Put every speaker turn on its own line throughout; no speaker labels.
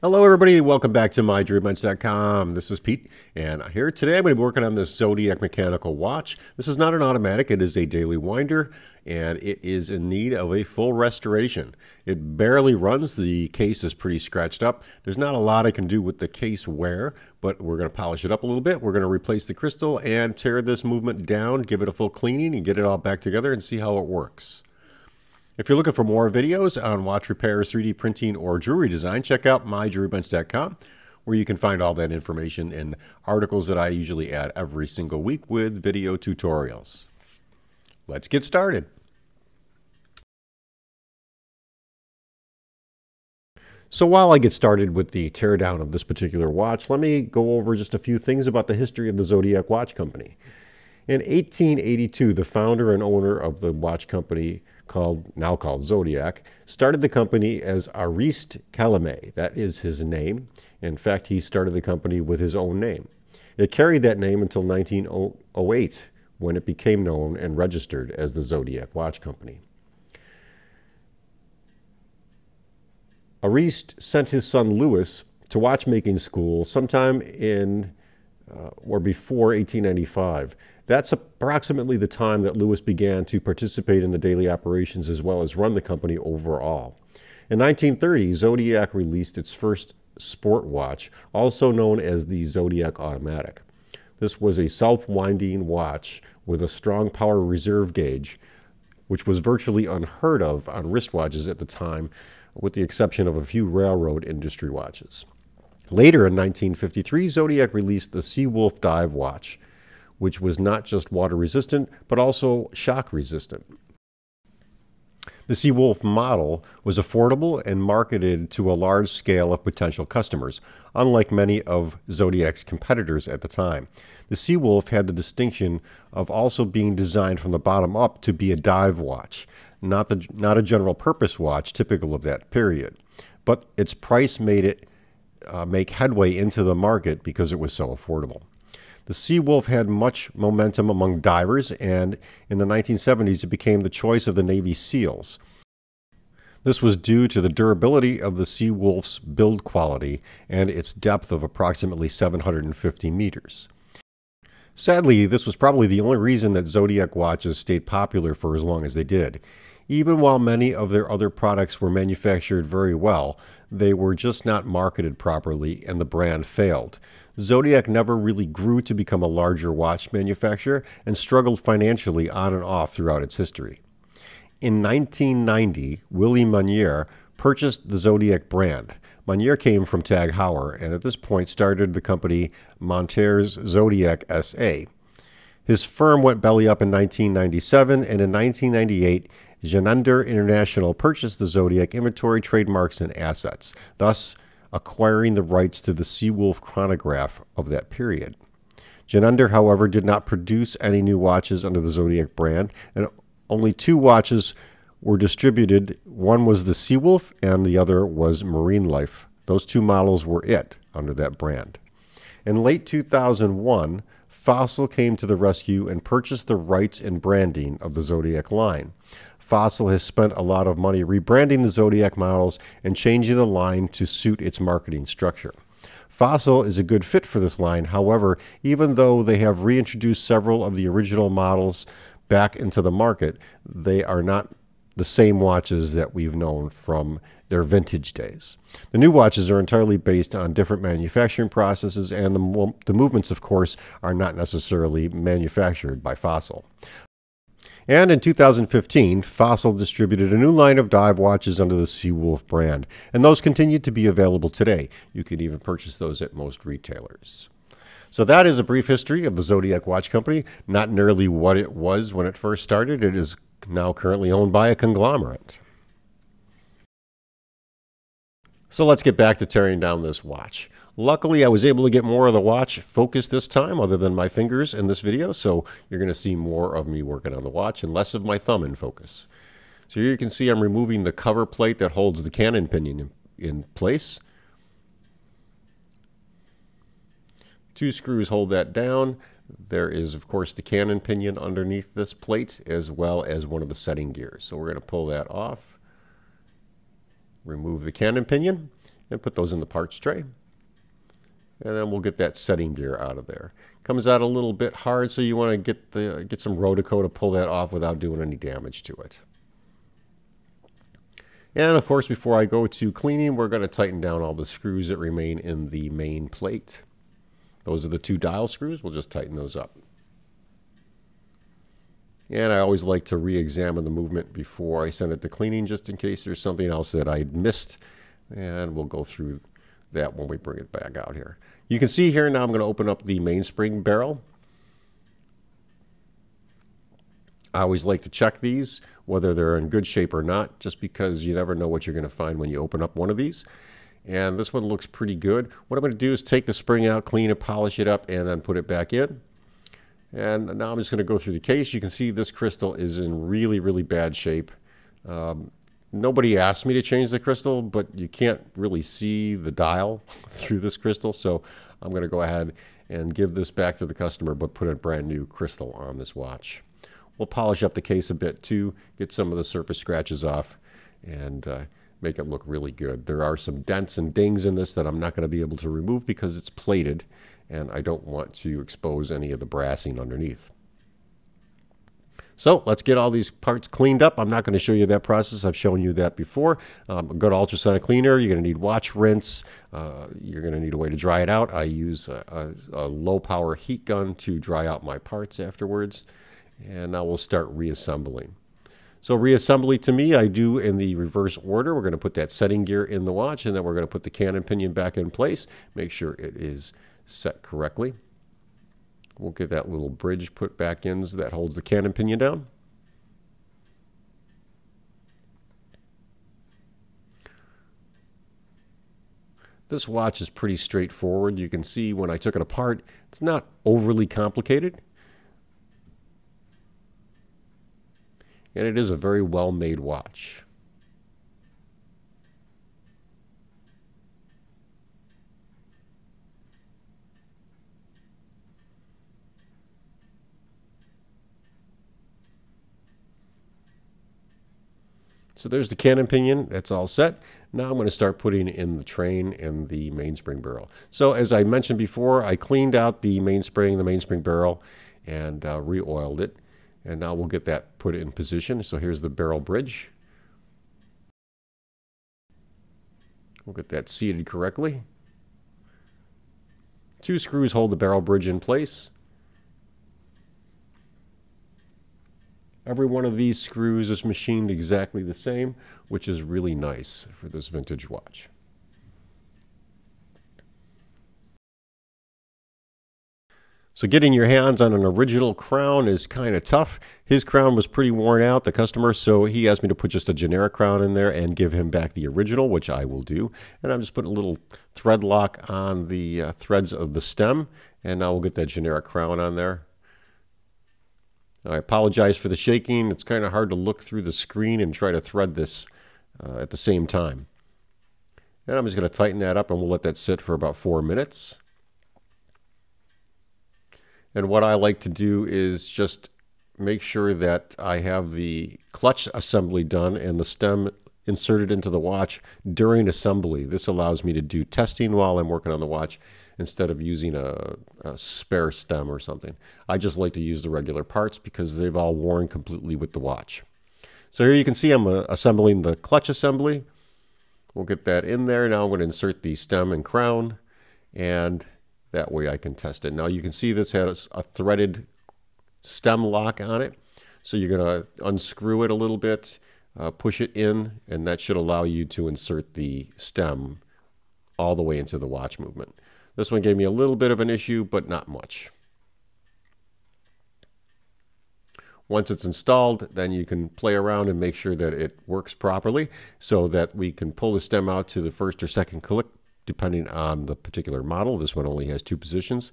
Hello everybody, welcome back to MyDreamBench.com. This is Pete, and here today I'm going to be working on this Zodiac mechanical watch. This is not an automatic, it is a daily winder, and it is in need of a full restoration. It barely runs, the case is pretty scratched up. There's not a lot I can do with the case wear, but we're going to polish it up a little bit. We're going to replace the crystal and tear this movement down, give it a full cleaning, and get it all back together and see how it works. If you're looking for more videos on watch repairs, 3D printing, or jewelry design, check out MyDreamBench.com, where you can find all that information and articles that I usually add every single week with video tutorials. Let's get started. So while I get started with the teardown of this particular watch, let me go over just a few things about the history of the Zodiac Watch Company. In 1882, the founder and owner of the watch company, now called Zodiac, started the company as Ariste Calame. That is his name. In fact, he started the company with his own name. It carried that name until 1908, when it became known and registered as the Zodiac Watch Company. Ariste sent his son Louis to watchmaking school sometime in or before 1895. That's approximately the time that Louis began to participate in the daily operations as well as run the company overall. In 1930, Zodiac released its first sport watch, also known as the Zodiac Automatic. This was a self-winding watch with a strong power reserve gauge, which was virtually unheard of on wristwatches at the time, with the exception of a few railroad industry watches. Later in 1953, Zodiac released the Seawolf Dive watch, which was not just water resistant, but also shock resistant. The Seawolf model was affordable and marketed to a large scale of potential customers, unlike many of Zodiac's competitors at the time. The Seawolf had the distinction of also being designed from the bottom up to be a dive watch, not a general purpose watch typical of that period. But its price made it make headway into the market because it was so affordable. The Seawolf had much momentum among divers, and in the 1970s it became the choice of the Navy SEALs. This was due to the durability of the Seawolf's build quality and its depth of approximately 750 meters. Sadly, this was probably the only reason that Zodiac watches stayed popular for as long as they did. Even while many of their other products were manufactured very well, they were just not marketed properly and the brand failed. Zodiac never really grew to become a larger watch manufacturer and struggled financially on and off throughout its history. In 1990, Willie Meunier purchased the Zodiac brand. Meunier came from Tag Heuer and at this point started the company Monter's Zodiac SA. His firm went belly up in 1997, and in 1998, Genender International purchased the Zodiac inventory, trademarks, and assets, thus acquiring the rights to the Seawolf chronograph of that period. Genender, however, did not produce any new watches under the Zodiac brand, and only two watches were distributed. One was the Seawolf, and the other was Marine Life. Those two models were it under that brand. In late 2001, Fossil came to the rescue and purchased the rights and branding of the Zodiac line. Fossil has spent a lot of money rebranding the Zodiac models and changing the line to suit its marketing structure. Fossil is a good fit for this line. However, even though they have reintroduced several of the original models back into the market, they are not the same watches that we've known from their vintage days. The new watches are entirely based on different manufacturing processes, and the movements, of course, are not necessarily manufactured by Fossil. And in 2015, Fossil distributed a new line of dive watches under the Seawolf brand, and those continue to be available today. You can even purchase those at most retailers. So that is a brief history of the Zodiac Watch Company. Not nearly what it was when it first started. It is now currently owned by a conglomerate. So let's get back to tearing down this watch. Luckily, I was able to get more of the watch focused this time, other than my fingers in this video, so you're going to see more of me working on the watch and less of my thumb in focus. So here you can see I'm removing the cover plate that holds the cannon pinion in place. Two screws hold that down. There is, of course, the cannon pinion underneath this plate, as well as one of the setting gears. So we're going to pull that off, remove the cannon pinion, and put those in the parts tray. And then we'll get that setting gear out of there. Comes out a little bit hard, so you want to get some Rotico to pull that off without doing any damage to it. And of course, before I go to cleaning, we're going to tighten down all the screws that remain in the main plate. Those are the 2 dial screws. We'll just tighten those up. And I always like to re-examine the movement before I send it to cleaning, just in case there's something else that I missed. And we'll go through that when we bring it back out here. You can see here now I'm going to open up the mainspring barrel. I always like to check these, whether they're in good shape or not, just because you never know what you're going to find when you open up one of these. And this one looks pretty good. What I'm going to do is take the spring out, clean it, polish it up, and then put it back in. And now I'm just going to go through the case. You can see this crystal is in really, really bad shape. Nobody asked me to change the crystal, but you can't really see the dial through this crystal. So I'm going to go ahead and give this back to the customer, but put a brand new crystal on this watch. We'll polish up the case a bit too, get some of the surface scratches off, and make it look really good. There are some dents and dings in this that I'm not going to be able to remove because it's plated, and I don't want to expose any of the brassing underneath. So let's get all these parts cleaned up. I'm not going to show you that process. I've shown you that before. A good ultrasonic cleaner. You're going to need watch rinse. You're going to need a way to dry it out. I use a low power heat gun to dry out my parts afterwards. And now we'll start reassembling. So reassembly to me, I do in the reverse order. We're going to put that setting gear in the watch, and then we're going to put the cannon pinion back in place. Make sure it is set correctly. We'll get that little bridge put back in so that holds the cannon pinion down. This watch is pretty straightforward. You can see when I took it apart, it's not overly complicated. And it is a very well-made watch. So there's the cannon pinion. That's all set. Now I'm going to start putting in the train and the mainspring barrel. So as I mentioned before, I cleaned out the mainspring barrel, and re-oiled it. And now we'll get that put in position. So here's the barrel bridge. We'll get that seated correctly. 2 screws hold the barrel bridge in place. Every one of these screws is machined exactly the same, which is really nice for this vintage watch. So getting your hands on an original crown is kind of tough. His crown was pretty worn out, the customer, so he asked me to put just a generic crown in there and give him back the original, which I will do. And I'm just putting a little thread lock on the threads of the stem, and now we'll get that generic crown on there. I apologize for the shaking. It's kind of hard to look through the screen and try to thread this at the same time. And I'm just going to tighten that up, and we'll let that sit for about 4 minutes. And what I like to do is just make sure that I have the clutch assembly done and the stem inserted into the watch during assembly. This allows me to do testing while I'm working on the watch instead of using a spare stem or something. I just like to use the regular parts because they've all worn completely with the watch. So here you can see I'm assembling the clutch assembly. We'll get that in there. Now I'm going to insert the stem and crown, and that way I can test it. Now you can see this has a threaded stem lock on it. So you're going to unscrew it a little bit, push it in, and that should allow you to insert the stem all the way into the watch movement. This one gave me a little bit of an issue, but not much. Once it's installed, then you can play around and make sure that it works properly so that we can pull the stem out to the first or second click, depending on the particular model. This one only has 2 positions.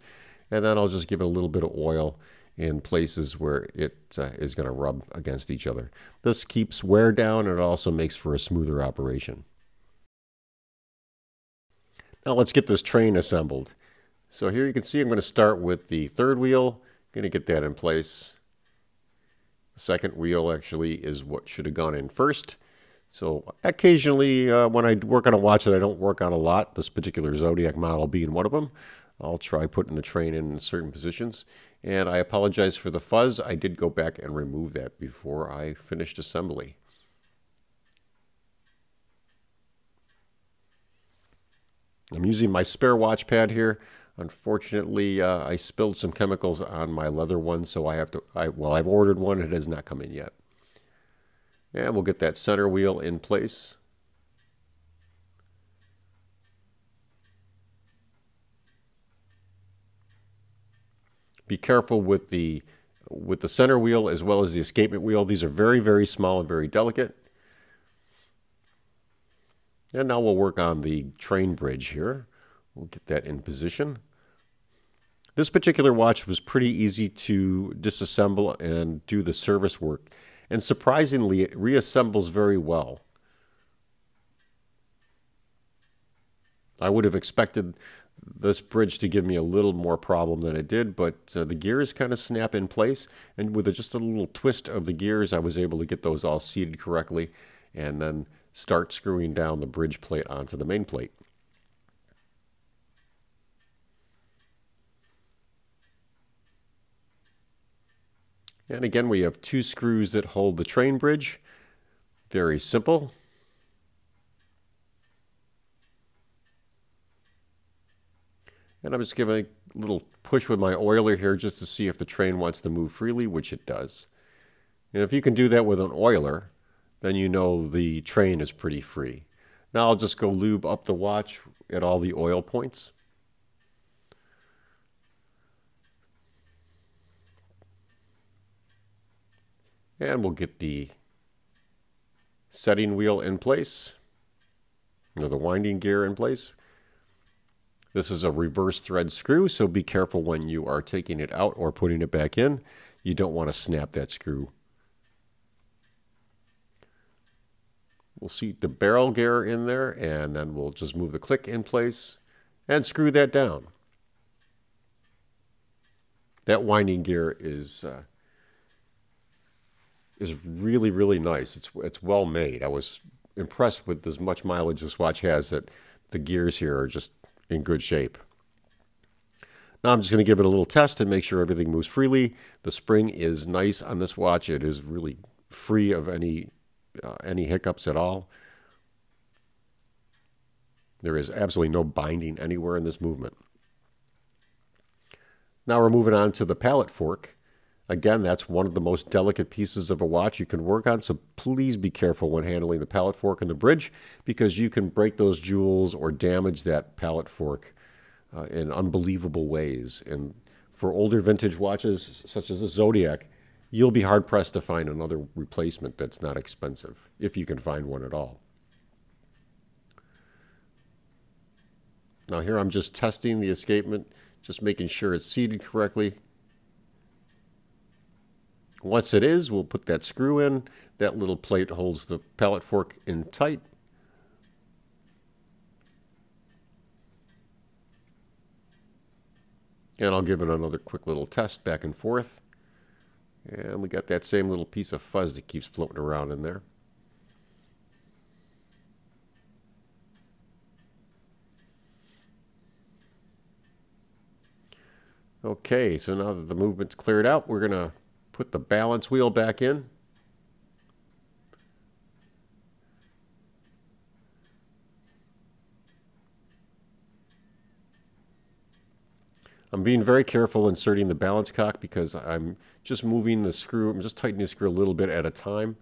And then I'll just give it a little bit of oil in places where it is going to rub against each other. This keeps wear down, and it also makes for a smoother operation. Now let's get this train assembled. So here you can see I'm going to start with the 3rd wheel. Going to get that in place. The 2nd wheel actually is what should have gone in first. So occasionally when I work on a watch that I don't work on a lot, this particular Zodiac model being one of them, I'll try putting the train in certain positions. And I apologize for the fuzz. I did go back and remove that before I finished assembly. I'm using my spare watch pad here. Unfortunately, I spilled some chemicals on my leather one, so I have to, well, I've ordered one. It has not come in yet. And we'll get that center wheel in place. Be careful with the center wheel as well as the escapement wheel. These are very, very small and very delicate. And now we'll work on the train bridge here. We'll get that in position. This particular watch was pretty easy to disassemble and do the service work. And surprisingly, it reassembles very well. I would have expected this bridge to give me a little more problem than it did, but the gears kind of snap in place, and with just a little twist of the gears, I was able to get those all seated correctly and then start screwing down the bridge plate onto the main plate. And again, we have 2 screws that hold the train bridge. Very simple. And I'm just giving a little push with my oiler here just to see if the train wants to move freely, which it does. And if you can do that with an oiler, then you know the train is pretty free. Now I'll just go lube up the watch at all the oil points. And we'll get the setting wheel in place, the winding gear in place. This is a reverse thread screw, so be careful when you are taking it out or putting it back in. You don't want to snap that screw. We'll seat the barrel gear in there, and then we'll just move the click in place and screw that down. That winding gear is really, really nice. It's well made. I was impressed with as much mileage this watch has that the gears here are just in good shape. Now I'm just going to give it a little test and make sure everything moves freely. The spring is nice on this watch. It is really free of any hiccups at all. There is absolutely no binding anywhere in this movement. Now we're moving on to the pallet fork. Again, that's one of the most delicate pieces of a watch you can work on, so please be careful when handling the pallet fork and the bridge, because you can break those jewels or damage that pallet fork in unbelievable ways. And for older vintage watches, such as the Zodiac, you'll be hard-pressed to find another replacement that's not expensive, if you can find one at all. Now here I'm just testing the escapement, just making sure it's seated correctly. Once it is, we'll put that screw in. That little plate holds the pallet fork in tight. And I'll give it another quick little test back and forth. And we got that same little piece of fuzz that keeps floating around in there. Okay, so now that the movement's cleared out, we're going to put the balance wheel back in. I'm being very careful inserting the balance cock because I'm just moving the screw, I'm just tightening the screw a little bit at a time.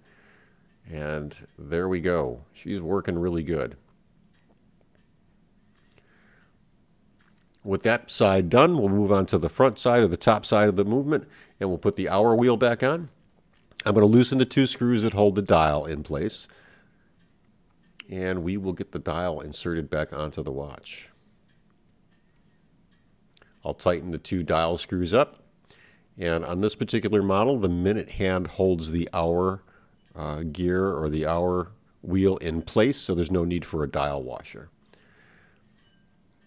And there we go. She's working really good. With that side done, we'll move on to the front side or the top side of the movement, and we'll put the hour wheel back on. I'm going to loosen the 2 screws that hold the dial in place, and we will get the dial inserted back onto the watch. I'll tighten the 2 dial screws up, and on this particular model, the minute hand holds the hour gear or the hour wheel in place, so there's no need for a dial washer.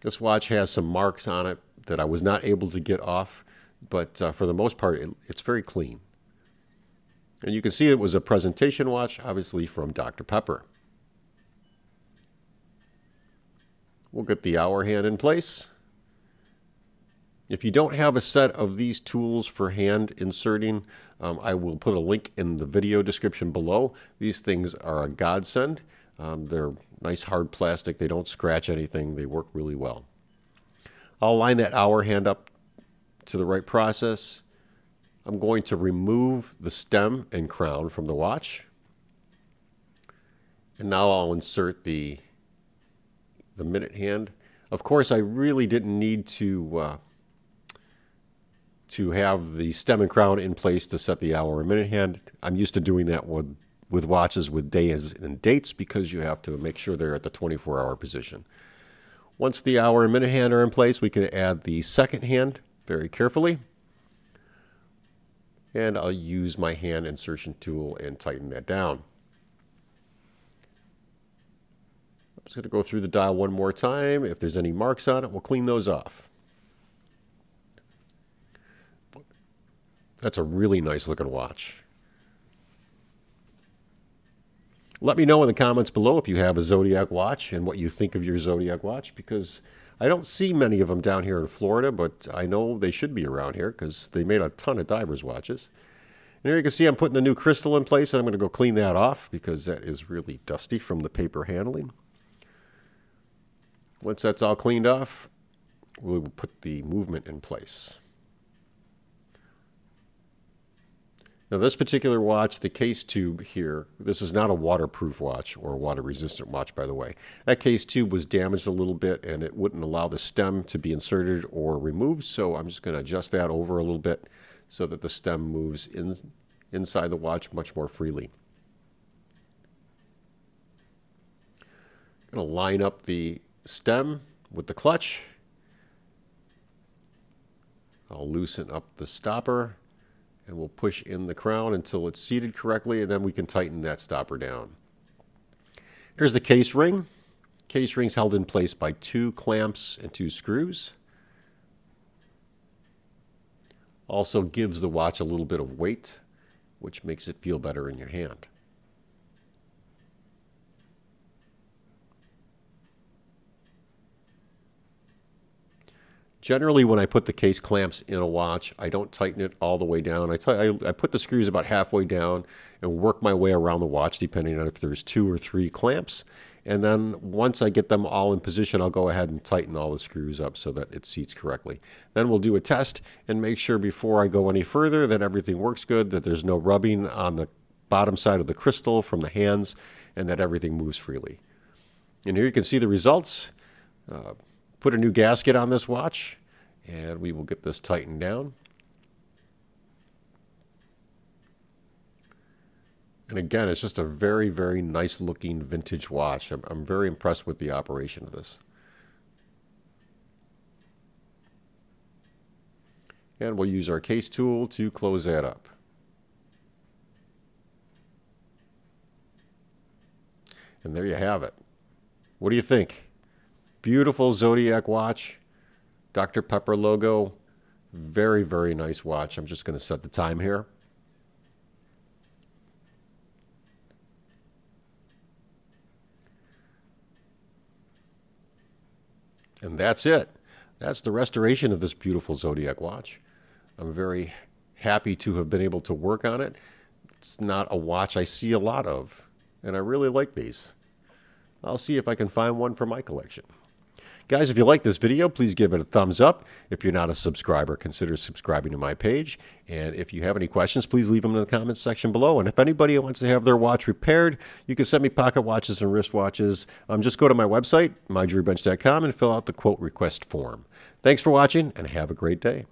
This watch has some marks on it that I was not able to get off, but for the most part, it's very clean. And you can see it was a presentation watch, obviously from Dr. Pepper. We'll get the hour hand in place. If you don't have a set of these tools for hand inserting, I will put a link in the video description below. These things are a godsend. They're nice hard plastic. They don't scratch anything. They work really well. I'll line that hour hand up to the right process. I'm going to remove the stem and crown from the watch. And now I'll insert the minute hand. Of course, I really didn't need to have the stem and crown in place to set the hour and minute hand. I'm used to doing that with watches with days and dates because you have to make sure they're at the 24-hour position. Once the hour and minute hand are in place, we can add the second hand very carefully. And I'll use my hand insertion tool and tighten that down. I'm just going to go through the dial one more time. If there's any marks on it, we'll clean those off. That's a really nice looking watch. Let me know in the comments below if you have a Zodiac watch and what you think of your Zodiac watch, because I don't see many of them down here in Florida, but I know they should be around here because they made a ton of divers watches. And here you can see I'm putting a new crystal in place, and I'm going to go clean that off because that is really dusty from the paper handling. Once that's all cleaned off, we'll put the movement in place. Now this particular watch, the case tube here, this is not a waterproof watch or a water resistant watch, by the way. That case tube was damaged a little bit and it wouldn't allow the stem to be inserted or removed, so I'm just going to adjust that over a little bit so that the stem moves inside the watch much more freely. I'm going to line up the stem with the clutch. I'll loosen up the stopper. And we'll push in the crown until it's seated correctly, and then we can tighten that stopper down. Here's the case ring. Case ring's held in place by 2 clamps and 2 screws. Also gives the watch a little bit of weight, which makes it feel better in your hand. Generally, when I put the case clamps in a watch, I don't tighten it all the way down. I put the screws about halfway down and work my way around the watch, depending on if there's 2 or 3 clamps. And then once I get them all in position, I'll go ahead and tighten all the screws up so that it seats correctly. Then we'll do a test and make sure before I go any further that everything works good, that there's no rubbing on the bottom side of the crystal from the hands, and that everything moves freely. And here you can see the results. Put a new gasket on this watch, and we will get this tightened down. And again, it's just a very, very nice looking vintage watch. I'm very impressed with the operation of this. And we'll use our case tool to close that up. And there you have it. What do you think? Beautiful Zodiac watch, Dr. Pepper logo, very, very nice watch. I'm just going to set the time here. And that's it. That's the restoration of this beautiful Zodiac watch. I'm very happy to have been able to work on it. It's not a watch I see a lot of, and I really like these. I'll see if I can find one for my collection. Guys, if you like this video, please give it a thumbs up. If you're not a subscriber, consider subscribing to my page. And if you have any questions, please leave them in the comments section below. And if anybody wants to have their watch repaired, you can send me pocket watches and wristwatches. Just go to my website, myjewelrybench.com, and fill out the quote request form. Thanks for watching, and have a great day.